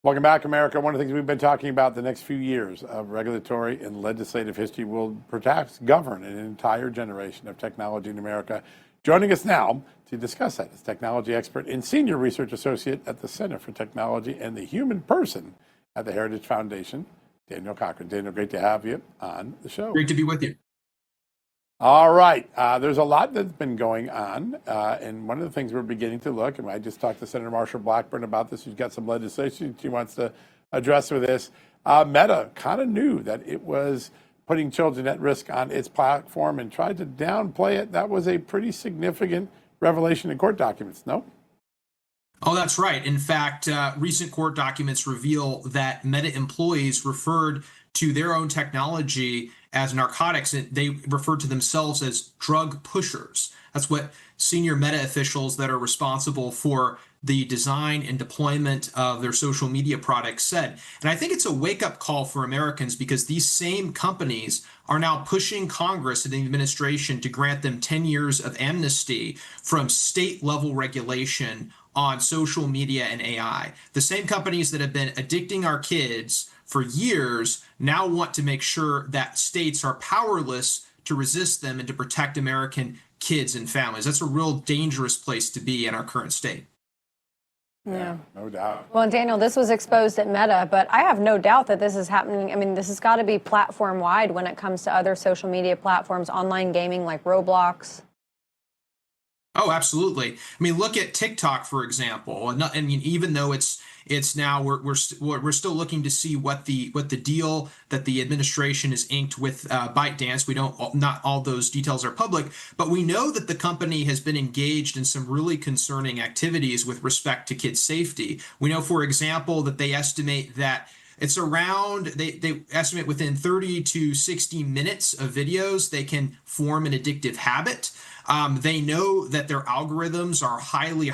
Welcome back, America. One of the things we've been talking about the next few years of regulatory and legislative history will perhaps govern an entire generation of technology in America. Joining us now to discuss that is technology expert and senior research associate at the Center for Technology and the Human Person at the Heritage Foundation, Daniel Cochran. Daniel, great to have you on the show. Great to be with you. All right. There's a lot that's been going on. And one of the things we're beginning to look, and I just talked to Senator Marsha Blackburn about this. She's got some legislation she wants to address with this. Meta kind of knew that it was putting children at risk on its platform and tried to downplay it. That was a pretty significant revelation in court documents, no? Oh, that's right. In fact, recent court documents reveal that Meta employees referred to their own technology as narcotics, and they referred to themselves as drug pushers. That's what senior Meta officials that are responsible for the design and deployment of their social media products said. And I think it's a wake-up call for Americans, because these same companies are now pushing Congress and the administration to grant them 10 years of amnesty from state-level regulation on social media and AI. The same companies that have been addicting our kids for years now want to make sure that states are powerless to resist them and to protect American kids and families. That's a real dangerous place to be in our current state. Yeah, no doubt. Well, Daniel, this was exposed at Meta, but I have no doubt that this is happening. I mean, this has got to be platform-wide when it comes to other social media platforms, online gaming like Roblox. Oh, absolutely. I mean, look at TikTok, for example. And I mean, even though it's now we're still looking to see what the deal that the administration has inked with ByteDance. Not all those details are public, but we know that the company has been engaged in some really concerning activities with respect to kids' safety. We know, for example, that they estimate that it's around, they estimate within 30 to 60 minutes of videos, they can form an addictive habit. They know that their algorithms are highly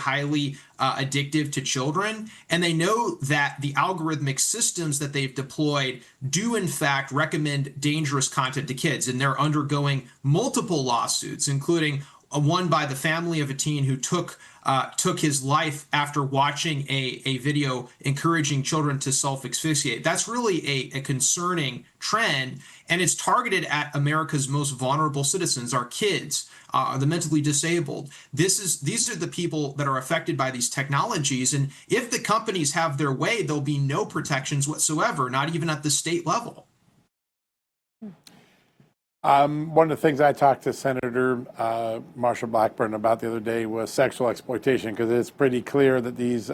addictive to children, and they know that the algorithmic systems that they've deployed do in fact recommend dangerous content to kids, and they're undergoing multiple lawsuits, including one by the family of a teen who took his life after watching a video encouraging children to self-asphyxiate. That's really a concerning trend, and it's targeted at America's most vulnerable citizens, our kids, the mentally disabled. These are the people that are affected by these technologies, and if the companies have their way, there'll be no protections whatsoever, not even at the state level. One of the things I talked to Senator Marsha Blackburn about the other day was sexual exploitation, because it's pretty clear that these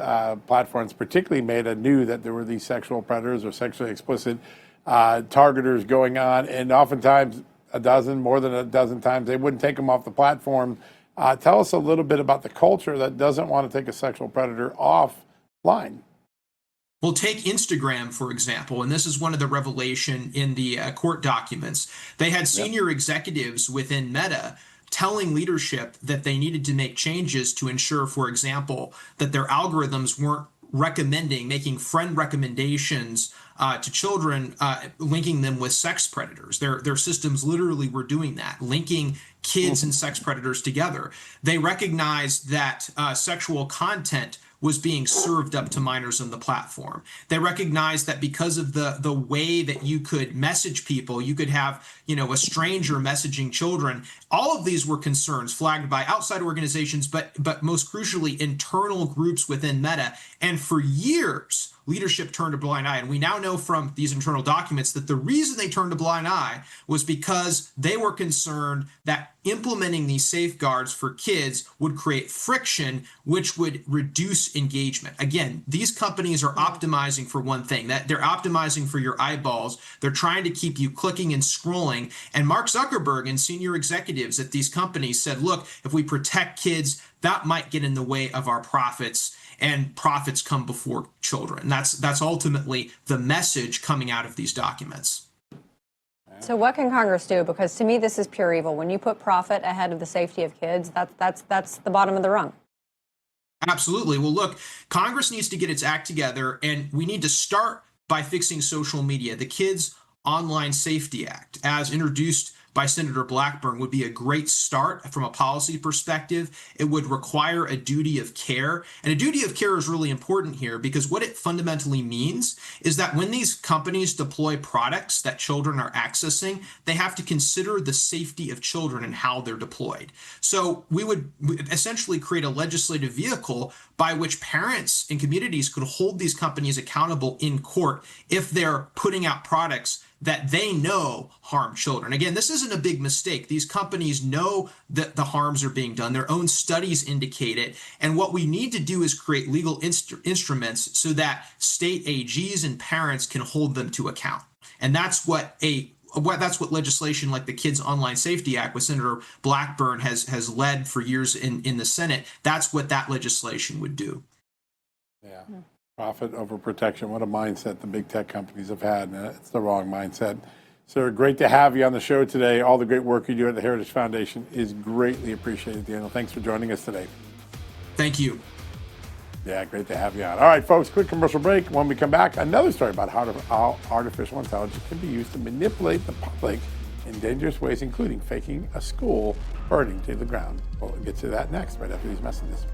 platforms, particularly Meta, knew that there were these sexual predators or sexually explicit targeters going on, and oftentimes more than a dozen times, they wouldn't take them off the platform. Tell us a little bit about the culture that doesn't want to take a sexual predator offline. Well, take Instagram, for example, and this is one of the revelation in the court documents. They had senior executives within Meta telling leadership that they needed to make changes to ensure, for example, that their algorithms weren't making friend recommendations to children, linking them with sex predators. Their systems literally were doing that, linking kids and sex predators together. They recognized that sexual content was being served up to minors on the platform. They recognized that because of the way that you could message people, you could have, a stranger messaging children. All of these were concerns flagged by outside organizations, but most crucially, internal groups within Meta. And for years, leadership turned a blind eye. And we now know from these internal documents that the reason they turned a blind eye was because they were concerned that implementing these safeguards for kids would create friction, which would reduce engagement. Again, these companies are optimizing for one thing, that they're optimizing for your eyeballs. They're trying to keep you clicking and scrolling. And Mark Zuckerberg and senior executives at these companies said, look, if we protect kids, that might get in the way of our profits, and profits come before children. That's ultimately the message coming out of these documents. So what can Congress do? Because to me, this is pure evil. When you put profit ahead of the safety of kids, that's the bottom of the rung. Absolutely. Well, look, Congress needs to get its act together, and we need to start by fixing social media. The Kids Online Safety Act, as introduced by Senator Blackburn would be a great start from a policy perspective. It would require a duty of care. And a duty of care is really important here because what it fundamentally means is that when these companies deploy products that children are accessing, they have to consider the safety of children and how they're deployed. So we would essentially create a legislative vehicle by which parents and communities could hold these companies accountable in court if they're putting out products that they know harm children. Again, this isn't a big mistake. These companies know that the harms are being done. Their own studies indicate it. And what we need to do is create legal instruments so that state AGs and parents can hold them to account. And that's what legislation like the Kids Online Safety Act with Senator Blackburn has led for years in the Senate. That's what that legislation would do. Yeah. Profit over protection. What a mindset the big tech companies have had. And it's the wrong mindset. So great to have you on the show today. All the great work you do at the Heritage Foundation is greatly appreciated, Daniel. Thanks for joining us today. Thank you. Yeah, great to have you on. All right, folks, quick commercial break. When we come back, another story about how artificial intelligence can be used to manipulate the public in dangerous ways, including faking a school burning to the ground. We'll get to that next, right after these messages.